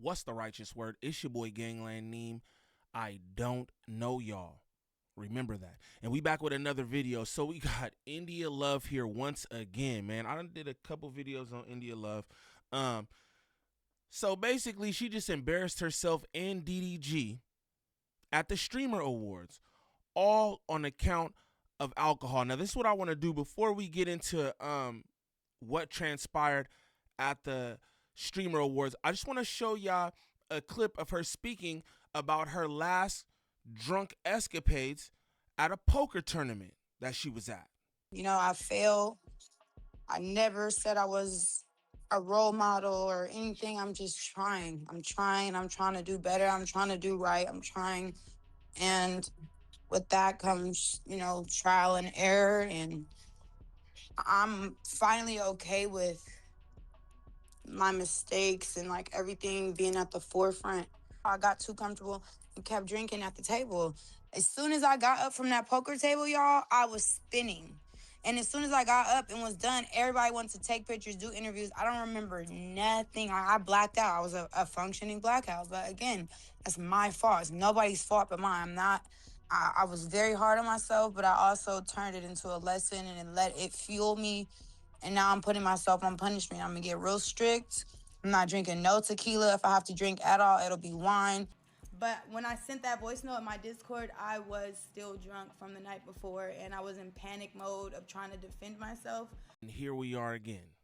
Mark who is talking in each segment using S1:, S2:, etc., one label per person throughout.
S1: What's the righteous word? It's your boy Gangland Neem. I don't know y'all. Remember that. And we back with another video. So we got India Love here once again, man. I done did a couple videos on India Love. So basically she just embarrassed herself and DDG at the Streamer Awards, all on account of alcohol. Now this is what I want to do before we get into what transpired at the Streamer Awards. I just want to show y'all a clip of her speaking about her last drunk escapades at a poker tournament that she was at.
S2: You know, I failed. I never said I was a role model or anything. I'm just trying. I'm trying to do better. I'm trying to do right. I'm trying. And with that comes, you know, trial and error. And I'm finally okay with my mistakes and like everything being at the forefront. I got too comfortable and kept drinking at the table. As soon as I got up from that poker table, y'all, I was spinning. And as soon as I got up and was done, everybody wanted to take pictures, do interviews. I don't remember nothing. I blacked out. I was a functioning blackout. But again, that's my fault. It's nobody's fault but mine. I was very hard on myself, but I also turned it into a lesson and let it fuel me. And now I'm putting myself on punishment. I'm gonna get real strict. I'm not drinking no tequila. If I have to drink at all, it'll be wine. But when I sent that voice note in my Discord, I was still drunk from the night before, and I was in panic mode of trying to defend myself.
S1: And here we are again.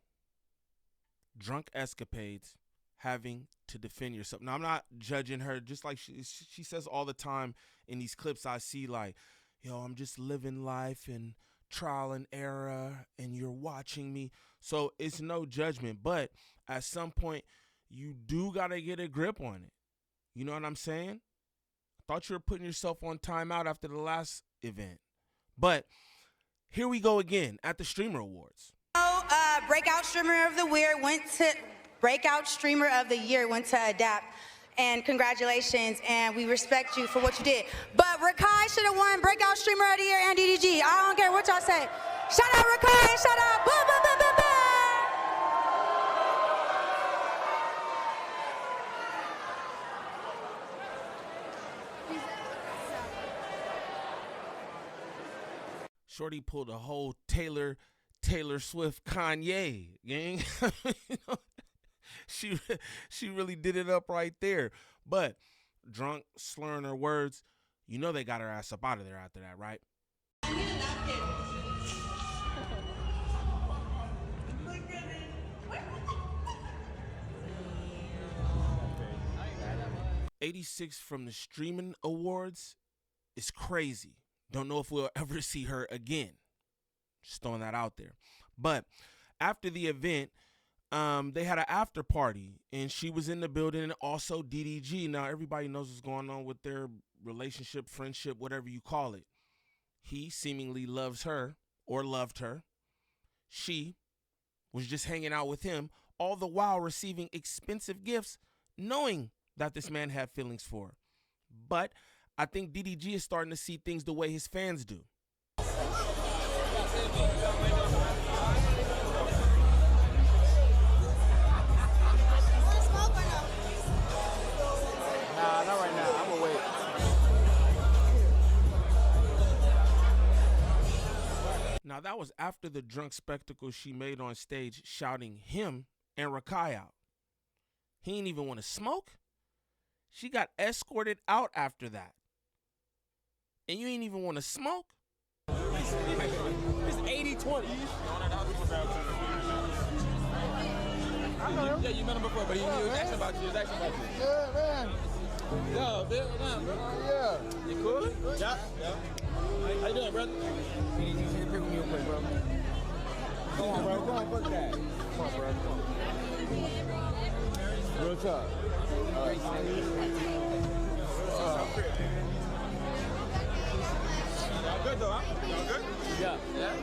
S1: Drunk escapades, having to defend yourself. Now, I'm not judging her, just like she says all the time in these clips I see, like, yo, I'm just living life and trial and error, and you're watching me. So it's no judgment, but at some point, you do got to get a grip on it. You know what I'm saying? I thought you were putting yourself on timeout after the last event. But here we go again at the Streamer Awards.
S2: Breakout Streamer of the Year went to Adapt. And congratulations, and we respect you for what you did. But Rakai should have won Breakout Streamer of the Year and DDG. I don't care what y'all say. Shout out Rakai, shout out, blah, blah, blah, blah, blah.
S1: Shorty pulled a whole Taylor Swift Kanye, gang. You know, she really did it up right there. But drunk, slurring her words, you know they got her ass up out of there after that, right? 86 from the Streaming Awards is crazy. Don't know if we'll ever see her again. Just throwing that out there. But after the event, they had an after party, and she was in the building, and also DDG. Now, everybody knows what's going on with their relationship, friendship, whatever you call it. He seemingly loves her or loved her. She was just hanging out with him, all the while receiving expensive gifts, knowing that this man had feelings for her. But I think DDG is starting to see things the way his fans do.
S3: Nah, not right now. I'm gonna wait.
S1: Now, that was after the drunk spectacle she made on stage, shouting him and Rakai out. He ain't even want to smoke. She got escorted out after that. And you ain't even want to smoke?
S3: It's 80-20. I know him.
S4: Yeah, you met him before, but he was asking about you.
S3: Yeah, man.
S4: Yo, Bill,
S3: Yeah.
S4: you cool? Yeah. How you doing, brother?
S3: You need to pick me up, bro. Come on, bro. Come on, fuck that. Come on, bro. Come on. Real talk. All right.
S4: Y'all good, though, huh? Y'all good?
S3: Yeah.
S4: Yeah?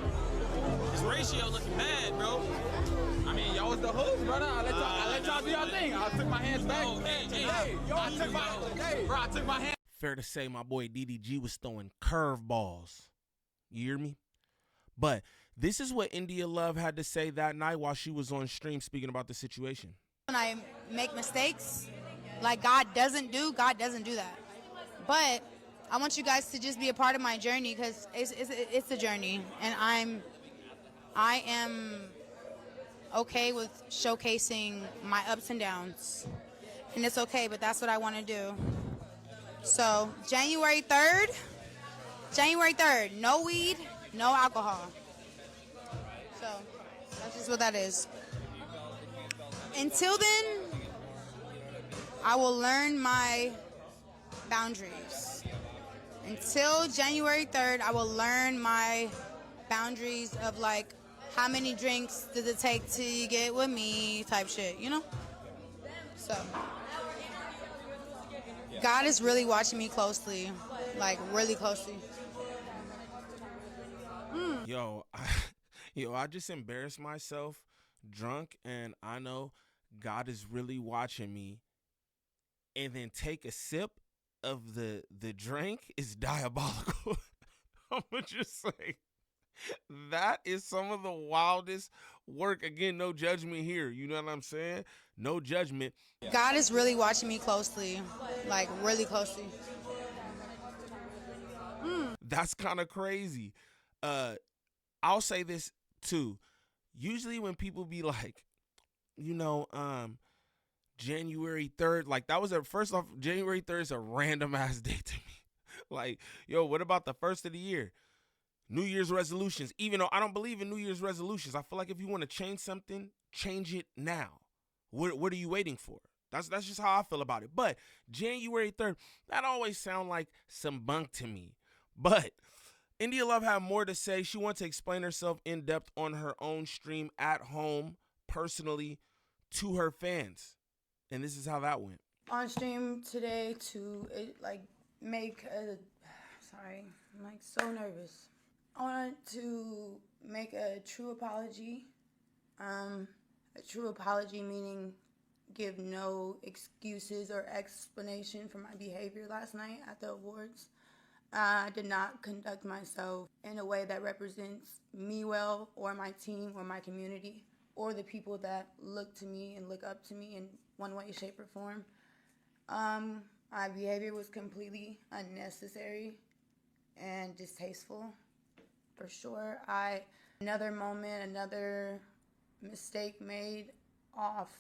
S4: This ratio looking bad, bro. I mean, y'all was the host, brother. I let y'all do y'all thing. I took my hands back. I took my hands.
S1: Fair to say, my boy DDG was throwing curveballs. You hear me? But this is what India Love had to say that night while she was on stream speaking about the situation.
S2: When I make mistakes, like God doesn't do that. But I want you guys to just be a part of my journey, because it's a journey, and I am okay with showcasing my ups and downs, and it's okay, but that's what I want to do. So January 3rd, no weed, no alcohol. So that's just what that is. Until then, I will learn my boundaries. Until January 3rd, I will learn my boundaries of, like, how many drinks does it take to get with me type shit, you know? So, God is really watching me closely, like, really closely.
S1: Yo, I just embarrassed myself drunk, and I know God is really watching me. And then take a sip of the drink is diabolical. I'm gonna just say that is some of the wildest work. Again, no judgment here. You know what I'm saying? No judgment.
S2: God is really watching me closely, like, really closely.
S1: That's kind of crazy. I'll say this too. Usually when people be like, January 3rd, like, that was first off, January 3rd is a random ass date to me. Like, yo, what about the first of the year? New Year's resolutions. Even though I don't believe in New Year's resolutions, I feel like if you want to change something, change it now. What are you waiting for? That's just how I feel about it. But January 3rd, that always sound like some bunk to me. But India Love had more to say. She wanted to explain herself in depth on her own stream at home, personally, to her fans. And this is how that went.
S2: On stream today to, make a... Sorry, I'm, like, so nervous. I wanted to make a true apology. A true apology meaning give no excuses or explanation for my behavior last night at the awards. I did not conduct myself in a way that represents me well, or my team, or my community, or the people that look to me and look up to me in one way, shape, or form. My behavior was completely unnecessary and distasteful, for sure. Another moment, another mistake made off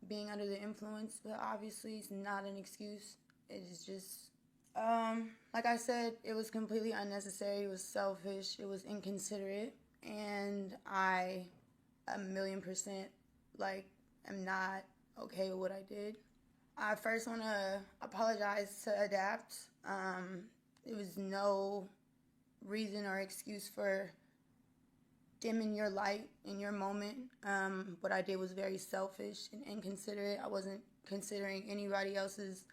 S2: being under the influence, but obviously it's not an excuse. It is just, like I said, it was completely unnecessary. It was selfish. It was inconsiderate. And I, 1,000,000%, am not okay with what I did. I first want to apologize to Adapt. It was no reason or excuse for dimming your light in your moment. What I did was very selfish and inconsiderate. I wasn't considering anybody else's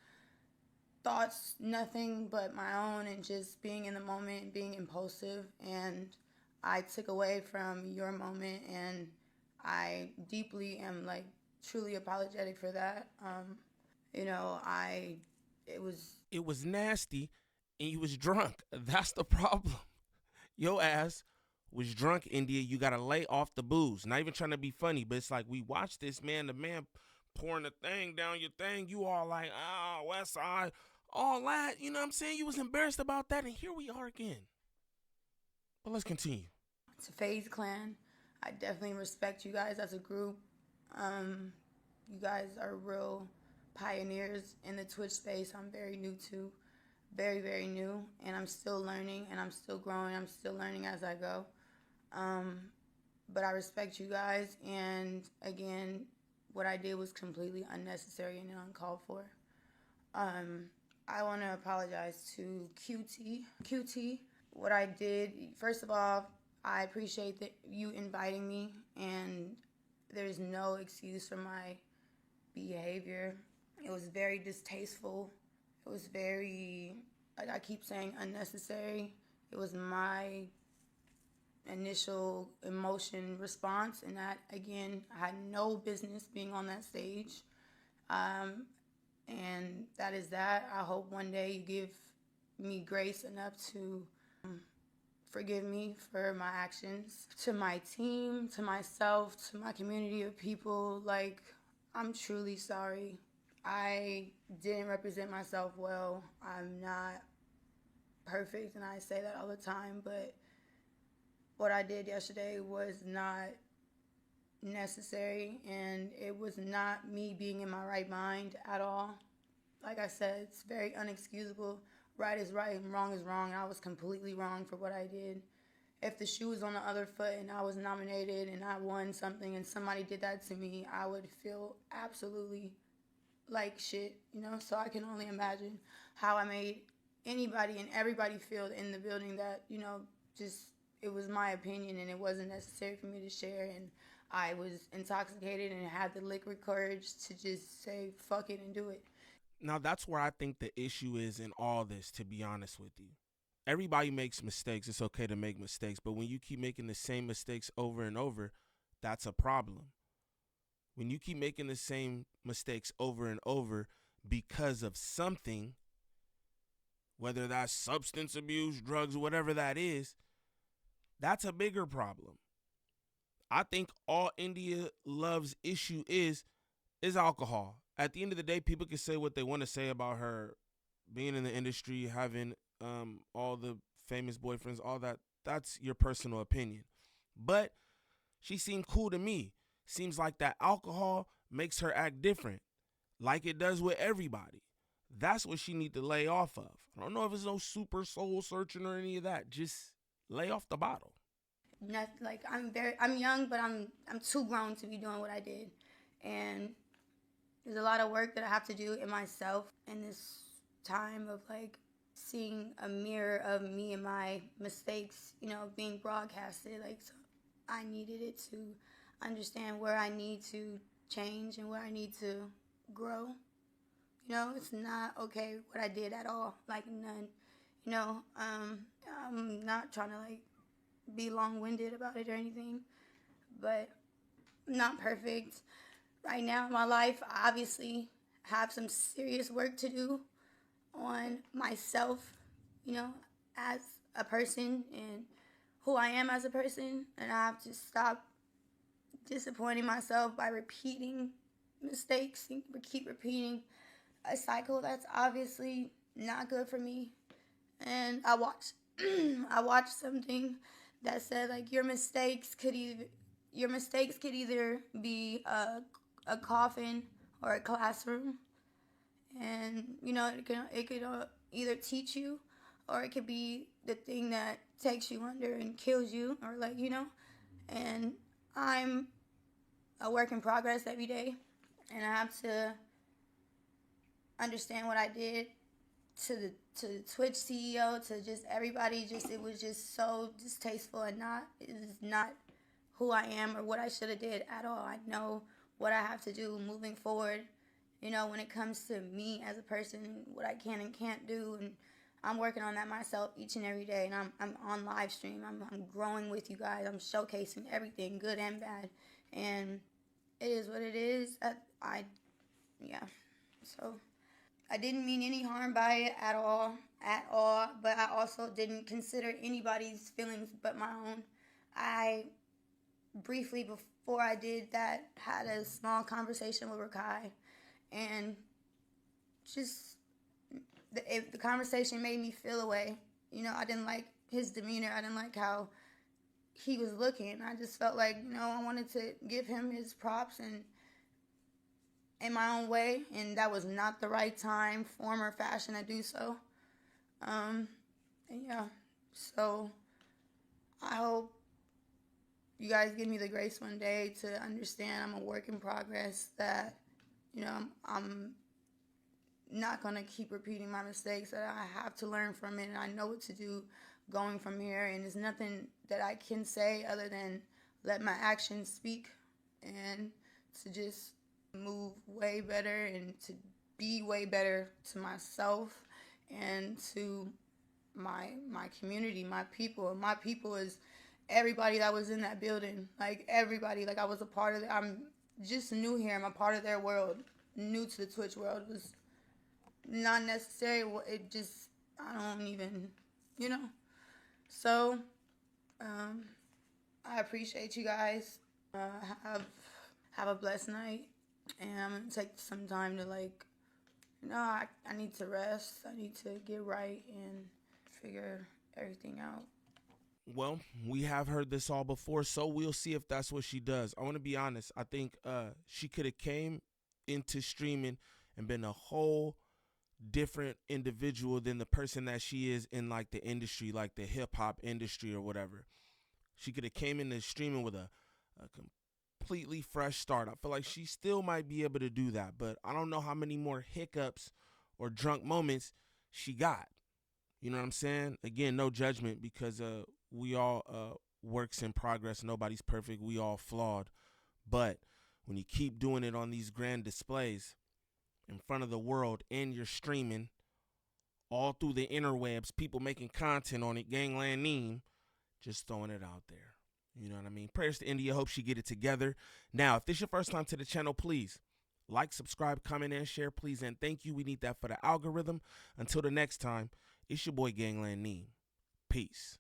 S2: thoughts, nothing but my own, and just being in the moment, being impulsive. And I took away from your moment, and I deeply am, truly apologetic for that. It was
S1: nasty, and you was drunk. That's the problem. Your ass was drunk, India. You gotta lay off the booze. Not even trying to be funny, but it's like, we watched this, man. The man pouring the thing down your thing. You all like, West Side, all that. You know what I'm saying? You was embarrassed about that, and here we are again. But let's continue.
S2: To FaZe Clan, I definitely respect you guys as a group. You guys are real pioneers in the Twitch space. I'm very new to, very, very new, and I'm still learning, and I'm still growing. I'm still learning as I go. But I respect you guys, and again, what I did was completely unnecessary and uncalled for. I want to apologize to QT. What I did, first of all, I appreciate you inviting me, and there's no excuse for my behavior. It was very distasteful. It was very, like I keep saying, unnecessary. It was my initial emotion response, and that, again, I had no business being on that stage. And that is that. I hope one day you give me grace enough to forgive me for my actions. To my team, to myself, to my community of people, I'm truly sorry. I didn't represent myself well. I'm not perfect, and I say that all the time, but what I did yesterday was not necessary, and it was not me being in my right mind at all. Like I said, it's very unexcusable. Right is right and wrong is wrong. I was completely wrong for what I did. If the shoe was on the other foot and I was nominated and I won something and somebody did that to me, I would feel absolutely like shit, you know? So I can only imagine how I made anybody and everybody feel in the building that, you know, just it was my opinion and it wasn't necessary for me to share, and I was intoxicated and had the liquid courage to just say fuck it and do it.
S1: Now, that's where I think the issue is in all this, to be honest with you. Everybody makes mistakes. It's okay to make mistakes. But when you keep making the same mistakes over and over, that's a problem. When you keep making the same mistakes over and over because of something, whether that's substance abuse, drugs, whatever that is, that's a bigger problem. I think all India Love's issue is alcohol. At the end of the day, people can say what they want to say about her being in the industry, having all the famous boyfriends, all that. That's your personal opinion. But she seemed cool to me. Seems like that alcohol makes her act different, like it does with everybody. That's what she need to lay off of. I don't know if it's no super soul searching or any of that. Just lay off the bottle.
S2: Not like I'm young, but I'm too grown to be doing what I did, and there's a lot of work that I have to do in myself in this time of like seeing a mirror of me and my mistakes, you know, being broadcasted. Like, so I needed it to understand where I need to change and where I need to grow. You know, it's not okay what I did at all. Like, none. You know, I'm not trying to like be long-winded about it or anything, but I'm not perfect. Right now in my life, I obviously have some serious work to do on myself, you know, as a person and who I am as a person. And I have to stop disappointing myself by repeating mistakes and keep repeating a cycle that's obviously not good for me. And I watched something that said like your mistakes could either be a coffin or a classroom, and you know it could either teach you or it could be the thing that takes you under and kills you, or like, you know. And I'm a work in progress every day, and I have to understand what I did to the Twitch CEO, to just everybody. Just it was just so distasteful, and it is not who I am or what I should have did at all. I know what I have to do moving forward, you know, when it comes to me as a person, what I can and can't do. And I'm working on that myself each and every day. And I'm on live stream. I'm growing with you guys. I'm showcasing everything, good and bad. And it is what it is. So I didn't mean any harm by it at all. But I also didn't consider anybody's feelings but my own. I briefly, before I did that, had a small conversation with Rakai, and just the conversation made me feel away. You know, I didn't like his demeanor. I didn't like how he was looking. I just felt like, you know, I wanted to give him his props and in my own way, and that was not the right time, form, or fashion to do so. And yeah, so I hope you guys give me the grace one day to understand I'm a work in progress, that, you know, I'm not going to keep repeating my mistakes, that I have to learn from it, and I know what to do going from here. And there's nothing that I can say other than let my actions speak, and to just move way better and to be way better to myself and to my community, my people. And my people is everybody that was in that building. Like, everybody. Like, I was a part of it. I'm just new here. I'm a part of their world. New to the Twitch world. It was not necessary. It just, I don't even, you know. So, I appreciate you guys. Have a blessed night. And I'm going to take some time to, like, No, I need to rest. I need to get right and figure everything out.
S1: Well, we have heard this all before, so we'll see if that's what she does. I want to be honest. I think she could have came into streaming and been a whole different individual than the person that she is in like the industry, like the hip hop industry or whatever. She could have came into streaming with a completely fresh start. I feel like she still might be able to do that, but I don't know how many more hiccups or drunk moments she got. You know what I'm saying? Again, no judgment, because we all works in progress. Nobody's perfect. We all flawed. But when you keep doing it on these grand displays in front of the world and you're streaming all through the interwebs, people making content on it, Gangland Neem, just throwing it out there. You know what I mean? Prayers to India. Hope she get it together. Now, if this is your first time to the channel, please like, subscribe, comment, and share, please. And thank you. We need that for the algorithm. Until the next time, it's your boy Gangland Neem. Peace.